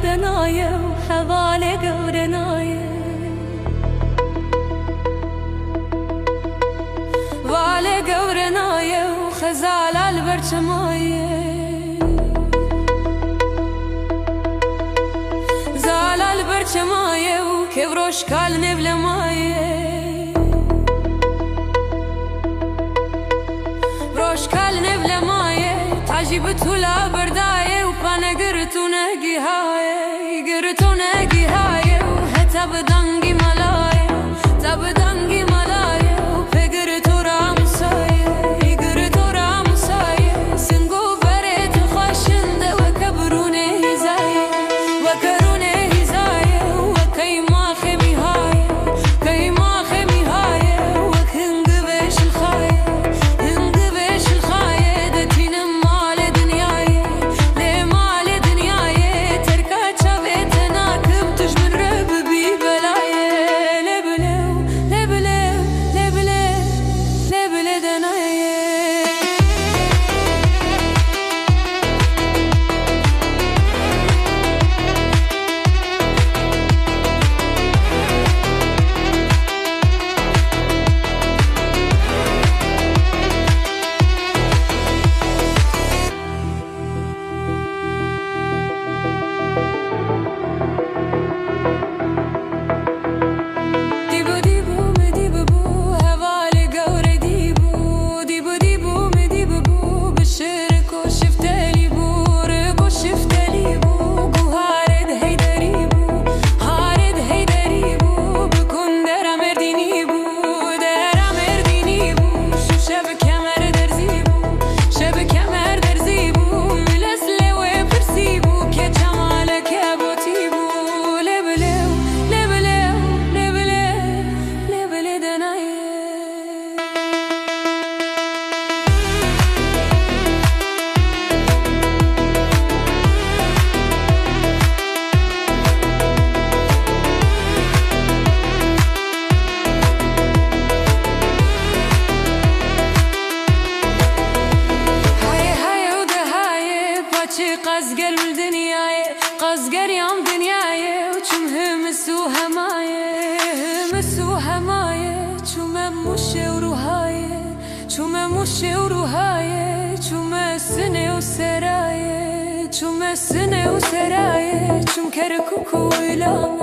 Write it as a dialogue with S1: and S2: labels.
S1: دنايا وحوالي قورنايا والي قورنايا وخزال البرشمايا زال البرشمايا وكبروش كالني بلمايا بروش كالني بلمايا تعجبتو لا بردايا وبانا قرتو ناقي هاي قرتو ناقي هاي وهتا بدنقي ملايا تبدنقي ملايا وبقرتو رامسايا قرتو رامسايا سنقو بريت خاشند وكبروني هزايا وكروني هزايا وكيما خمي هاي كيما خمي هاي وكهنقبش الخايا هنقبش الخايا دتين مال دنياي ليه مال دنياي تركات شبيتنا كبتش من رب بي بلايا لبلو لبلو لبلو لبلو دنايا ديبو ديبو مديبو بو هوالي قوري ديبو ديبو ديبو مديبو بو بالشرك وشفتالي بو رقو شفتالي بو هارد هيداري بو هارد هيداري بو بكون دارا مرديني بو دارا مرديني بو شو شبك يا مردر زيبو شبك يا مردر زيبو ملسلي وبرسيبو كي جمالك يا بوتيبو لبلو لبلو لبلو لبلو دنايا هاي هاي وده هاي باتشي قزقر بالدنياي قزقر يوم دنياي وشم همسوها ماي همسوها ماي شم مشي وروهاي شم مشي وروهاي شم السنة وسراي شم السنة وسراي شم كركوكو ولا